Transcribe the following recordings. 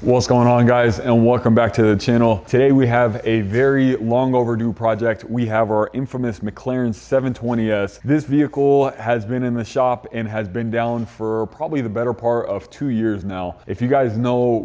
What's going on, guys, and welcome back to the channel. Today we have a very long overdue project. We have our infamous Mclaren 720S. This vehicle has been in the shop and has been down for probably the better part of 2 years now. If you guys know,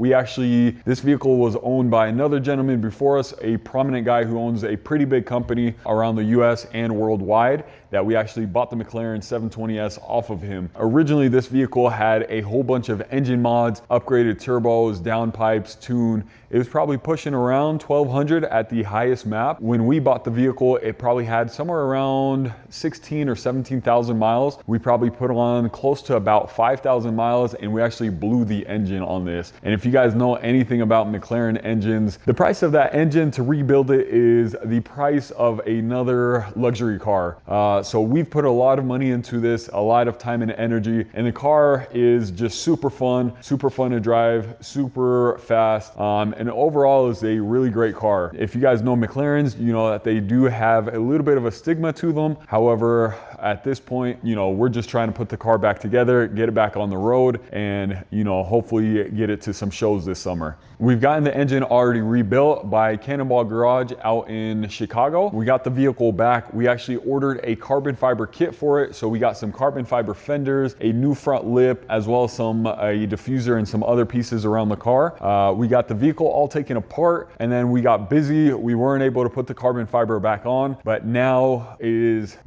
this vehicle was owned by another gentleman before us, a prominent guy who owns a pretty big company around the US and worldwide, that we actually bought the Mclaren 720S off of him. Originally, this vehicle had a whole bunch of engine mods, upgraded turbos, downpipes, tune. It was probably pushing around 1,200 at the highest map. When we bought the vehicle, it probably had somewhere around 16 or 17,000 miles. We probably put on close to about 5,000 miles, and we actually blew the engine on this. And if you guys know anything about McLaren engines, the price of that engine to rebuild it is the price of another luxury car. So we've put a lot of money into this, a lot of time and energy, and the car is just super fun to drive, super fast, and overall is a really great car. If you guys know McLarens, you know that they do have a little bit of a stigma to them. However, at this point, you know, we're just trying to put the car back together, get it back on the road, and, you know, hopefully get it to some shows this summer. We've gotten the engine already rebuilt by Cannonball Garage out in Chicago. We got the vehicle back. We actually ordered a carbon fiber kit for it. So we got some carbon fiber fenders, a new front lip, as well as a diffuser and some other pieces around the car. We got the vehicle all taken apart, and then we got busy. We weren't able to put the carbon fiber back on, but now is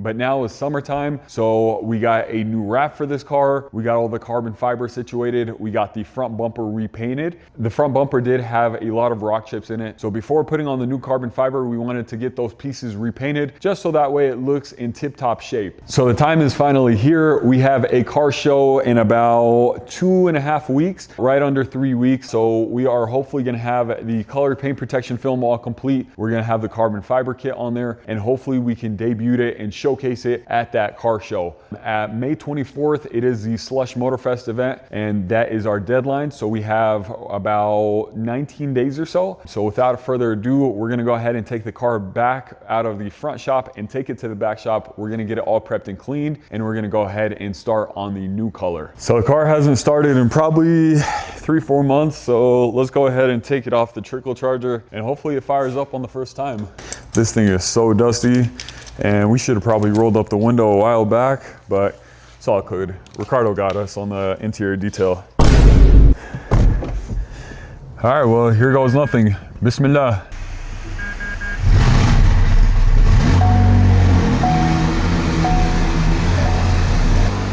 summertime. So we got a new wrap for this car. We got all the carbon fiber situated. We got the front bumper repainted. The front bumper did have a lot of rock chips in it. So before putting on the new carbon fiber, we wanted to get those pieces repainted just so that way it looks in tip-top shape. So the time is finally here. We have a car show in about 2.5 weeks, right under 3 weeks. So we are hopefully gonna have the color paint protection film all complete. We're gonna have the carbon fiber kit on there, and hopefully we can debut it and showcase it at that car show. At May 24th, it is the Slush Motorfest event, and that is our deadline. So we have about 19 days or so. So without further ado, we're gonna go ahead and take the car back out of the front shop and take it to the back shop. We're gonna get it all prepped and cleaned, and we're gonna go ahead and start on the new color. So the car hasn't started in probably 3-4 months. So let's go ahead and take it off the trickle charger, and hopefully it fires up on the first time. This thing is so dusty, and we should have probably rolled up the window a while back, but it's all good. Ricardo got us on the interior detail. All right, well, here goes nothing. Bismillah.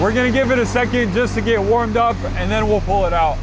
We're gonna give it a second just to get warmed up, and then we'll pull it out.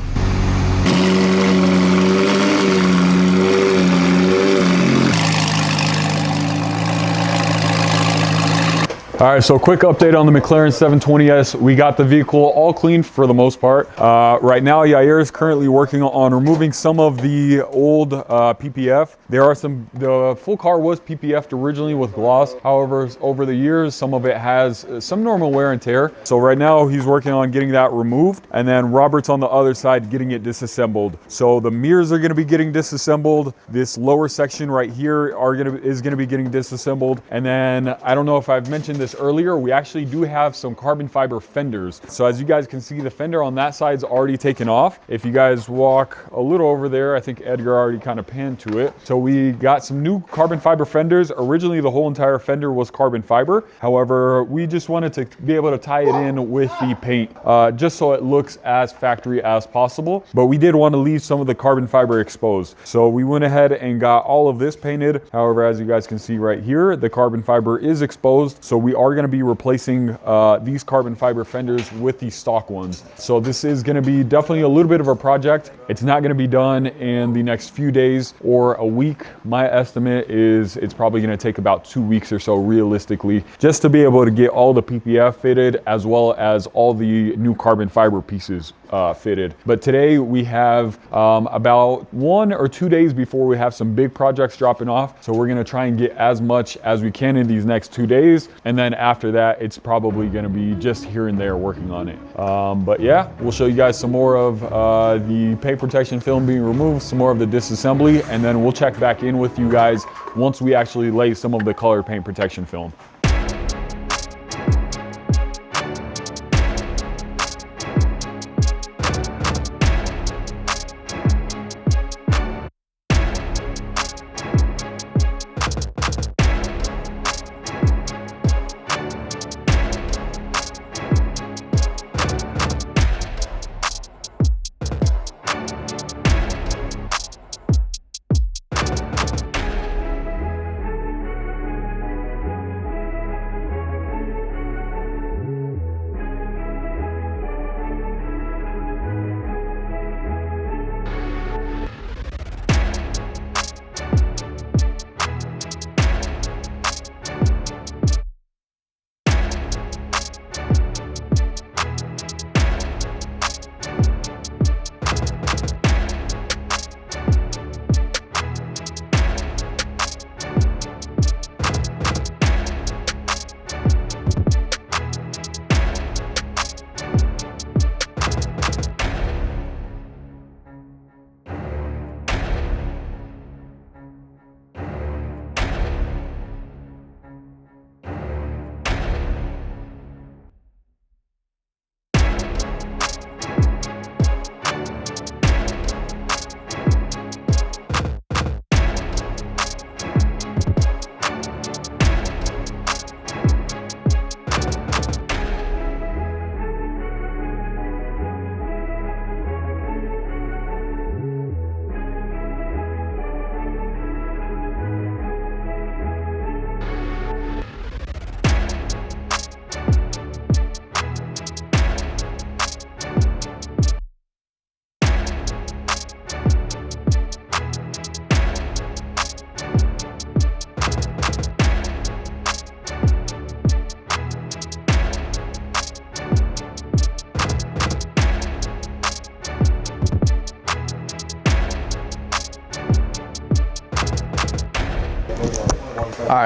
All right, so quick update on the Mclaren 720S. We got the vehicle all clean for the most part. Right now, Yair is currently working on removing some of the old PPF. The full car was PPF'd originally with gloss. However, over the years, some of it has some normal wear and tear. So right now, he's working on getting that removed. And then Robert's on the other side getting it disassembled. So the mirrors are gonna be getting disassembled. This lower section right here is gonna be getting disassembled. And then, I don't know if I've mentioned this earlier, we actually do have some carbon fiber fenders. So as you guys can see, the fender on that side's already taken off. If you guys walk a little over there, I think Edgar already kind of panned to it. So we got some new carbon fiber fenders. Originally, the whole entire fender was carbon fiber. However, we just wanted to be able to tie it in with the paint, just so it looks as factory as possible. But we did want to leave some of the carbon fiber exposed. So we went ahead and got all of this painted. However, as you guys can see right here, the carbon fiber is exposed. So we are going to be replacing these carbon fiber fenders with the stock ones. So this is going to be definitely a little bit of a project. It's not going to be done in the next few days or a week. My estimate is it's probably going to take about 2 weeks or so realistically, just to be able to get all the PPF fitted as well as all the new carbon fiber pieces fitted. But today we have about 1 or 2 days before we have some big projects dropping off. So we're going to try and get as much as we can in these next 2 days. And then after that, it's probably going to be just here and there working on it. But yeah, we'll show you guys some more of the paint protection film being removed, some more of the disassembly, and then we'll check back in with you guys once we actually lay some of the color paint protection film.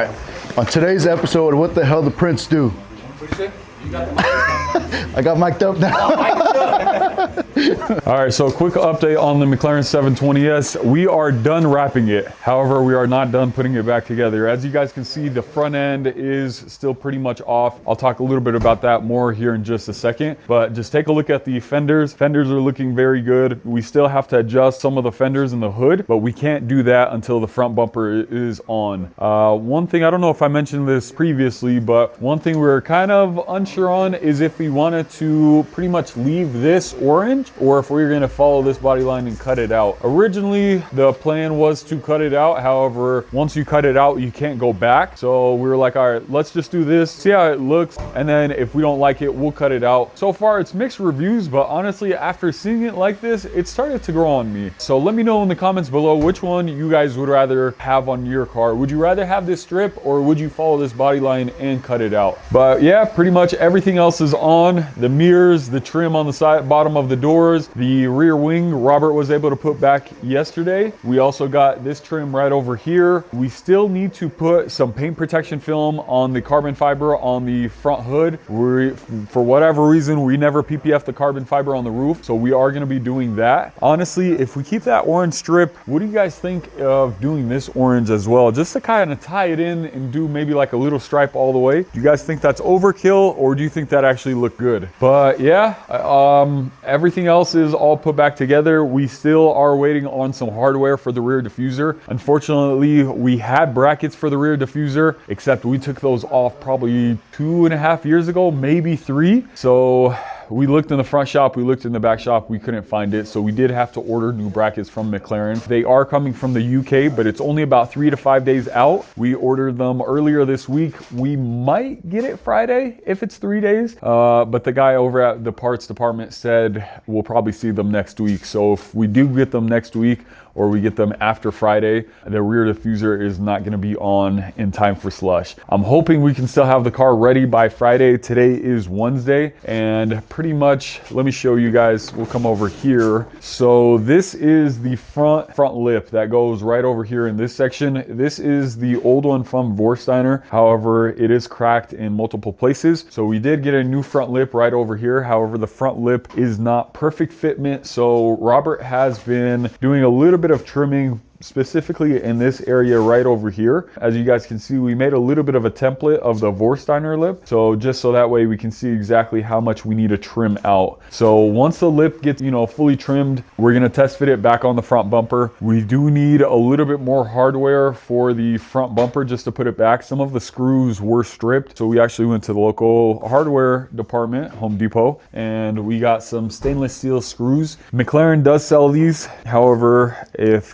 right, on today's episode, what the hell did Prince do? I got mic'd up now. All right, so quick update on the Mclaren 720S. We are done wrapping it. However, we are not done putting it back together. As you guys can see, the front end is still pretty much off. I'll talk a little bit about that more here in just a second, but just take a look at the fenders. Fenders are looking very good. We still have to adjust some of the fenders in the hood, but we can't do that until the front bumper is on. One thing, I don't know if I mentioned this previously, but one thing we're kind of unsure on is if we wanted to pretty much leave this orange or if we're going to follow this body line and cut it out. Originally, the plan was to cut it out. However, once you cut it out, you can't go back. So we were like, all right, let's just do this, see how it looks. And then if we don't like it, we'll cut it out. So far, it's mixed reviews, but honestly, after seeing it like this, it started to grow on me. So let me know in the comments below which one you guys would rather have on your car. Would you rather have this strip or would you follow this body line and cut it out? But yeah, pretty much everything else is on. The mirrors, the trim on the side, bottom of the doors, the rear wing, Robert was able to put back yesterday. We also got this trim right over here. We still need to put some paint protection film on the carbon fiber on the front hood. For whatever reason, we never PPF the carbon fiber on the roof, so we are going to be doing that. Honestly, if we keep that orange strip, what do you guys think of doing this orange as well? Just to kind of tie it in and do maybe like a little stripe all the way. Do you guys think that's overkill or do you think that actually looked good? But yeah, everything else is all put back together. We still are waiting on some hardware for the rear diffuser. Unfortunately, we had brackets for the rear diffuser, except we took those off probably 2.5 years ago, maybe 3. So we looked in the front shop, we looked in the back shop, we couldn't find it. So we did have to order new brackets from Mclaren. They are coming from the UK, but it's only about 3 to 5 days out. We ordered them earlier this week. We might get it Friday if it's 3 days. But the guy over at the parts department said we'll probably see them next week. So if we do get them next week, or we get them after Friday, the rear diffuser is not gonna be on in time for slush. I'm hoping we can still have the car ready by Friday. Today is Wednesday, and pretty much, let me show you guys, we'll come over here. So this is the front lip that goes right over here in this section. This is the old one from Vorsteiner. However, it is cracked in multiple places. So we did get a new front lip right over here. However, the front lip is not perfect fitment. So Robert has been doing a little bit of trimming specifically in this area right over here. As you guys can see, we made a little bit of a template of the Vorsteiner lip. So just so that way we can see exactly how much we need to trim out. So once the lip gets, fully trimmed, we're gonna test fit it back on the front bumper. We do need a little bit more hardware for the front bumper just to put it back. Some of the screws were stripped. So we actually went to the local hardware department, Home Depot, and we got some stainless steel screws. McLaren does sell these. However, if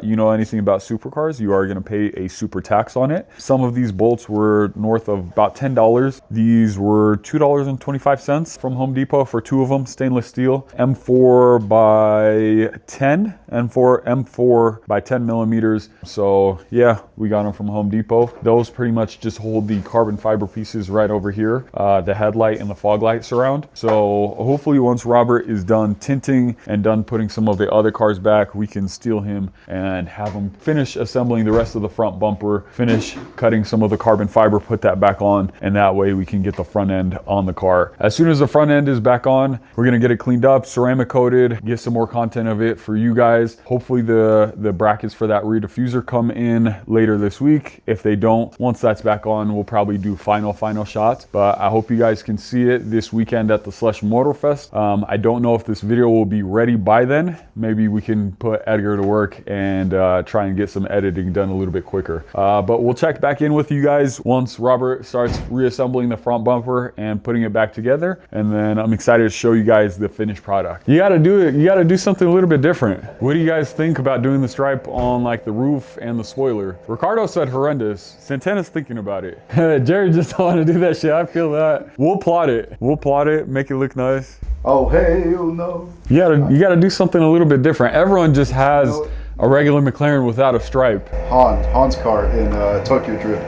you know anything about supercars, you are going to pay a super tax on it. Some of these bolts were north of about $10. These were $2.25 from Home Depot for 2 of them, stainless steel, M4 by 10 and M4 by 10 millimeters. So yeah, we got them from Home Depot. Those pretty much just hold the carbon fiber pieces right over here, the headlight and the fog light surround. So hopefully once Robert is done tinting and done putting some of the other cars back, we can steal him and have him finish assembling the rest of the front bumper, finish cutting some of the carbon fiber, put that back on, and that way we can get the front end on the car. As soon as the front end is back on, we're gonna get it cleaned up, ceramic coated, get some more content of it for you guys. Hopefully the brackets for that rear diffuser come in later this week. If they don't, once that's back on, we'll probably do final shots. But I hope you guys can see it this weekend at the Slush Motorfest. I don't know if this video will be ready by then. Maybe we can put Edgar to work and try and get some editing done a little bit quicker. But we'll check back in with you guys once Robert starts reassembling the front bumper and putting it back together. And then I'm excited to show you guys the finished product. You gotta do it. You gotta do something a little bit different. What do you guys think about doing the stripe on like the roof and the spoiler? Ricardo said horrendous. Centennial's thinking about it. Jerry just don't want to do that shit. I feel that. We'll plot it. We'll plot it, make it look nice. Oh, hell no. You gotta do something a little bit different. Everyone just has a regular McLaren without a stripe. Han's car in Tokyo Drift.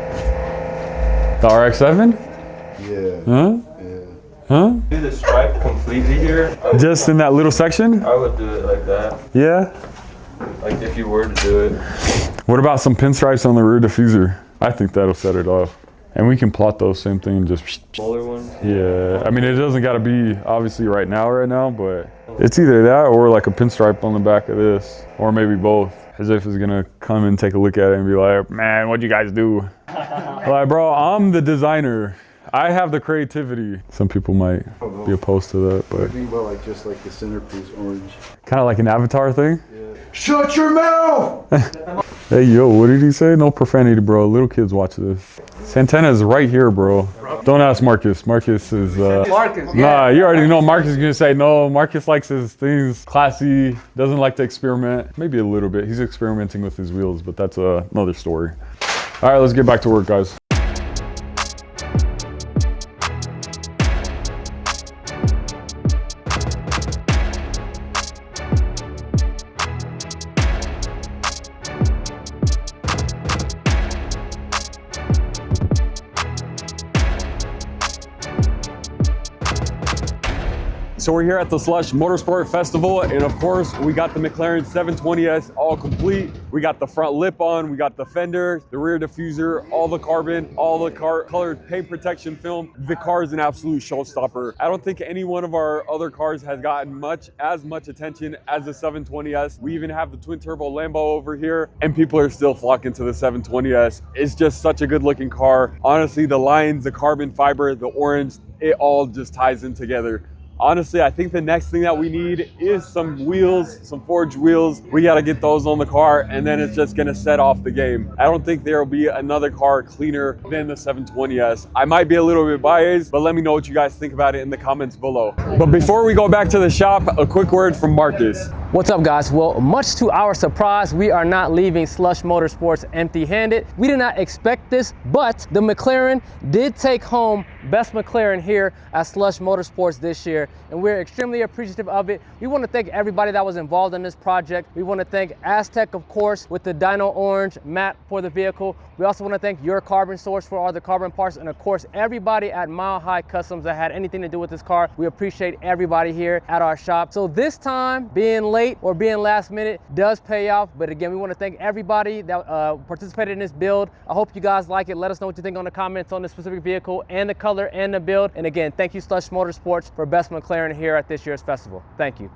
The RX-7? Yeah. Huh? Yeah. Huh? Do the stripe completely here? Just in that little section? I would do it like that. Yeah? Like if you were to do it. What about some pinstripes on the rear diffuser? I think that'll set it off. And we can plot those same thing, just Smaller ones. yeah. I mean, it doesn't got to be obviously right now, but it's either that or like a pinstripe on the back of this, or maybe both. As if it's gonna come and take a look at it and be like, man, what'd you guys do? Like, bro, I'm the designer. I have the creativity. Some people might be opposed to that, but Think about like just like the centerpiece orange. kind of like an avatar thing. Yeah. Shut your mouth! Hey, yo, what did he say? No profanity, bro. Little kids watch this. Centennial is right here, bro. Don't ask Marcus. Marcus is, Marcus, nah, you already know Marcus is gonna say no. Marcus likes his things classy, doesn't like to experiment. Maybe a little bit. He's experimenting with his wheels, but that's another story. All right, let's get back to work, guys. So we're here at the Slush Motorsport Festival, and of course, we got the Mclaren 720S all complete. We got the front lip on, we got the fender, the rear diffuser, all the carbon, all the colored paint protection film. The car is an absolute showstopper. I don't think any one of our other cars has gotten as much attention as the 720S. We even have the twin turbo Lambo over here, and people are still flocking to the 720S. It's just such a good looking car. Honestly, the lines, the carbon fiber, the orange, it all just ties in together. Honestly, I think the next thing that we need is some wheels, some forged wheels. We gotta get those on the car, and then it's just gonna set off the game. I don't think there'll be another car cleaner than the 720S. I might be a little bit biased, but let me know what you guys think about it in the comments below. But before we go back to the shop, a quick word from Marcus. What's up, guys? Well, much to our surprise, we are not leaving Slush Motorsports empty-handed. We did not expect this, but the McLaren did take home Best McLaren here at Slush Motorsports this year, and we're extremely appreciative of it. We want to thank everybody that was involved in this project. We want to thank STEK, of course, with the DYNO Orange Matte for the vehicle. We also want to thank Your Carbon Source for all the carbon parts, and of course, everybody at Mile High Customs that had anything to do with this car. We appreciate everybody here at our shop. So this time, being late or being last minute does pay off, but again, we want to thank everybody that participated in this build. I hope you guys like it. Let us know what you think on the comments on this specific vehicle and the color and the build. And again, thank you Slush Motorsports for Best McLaren here at this year's festival. Thank you.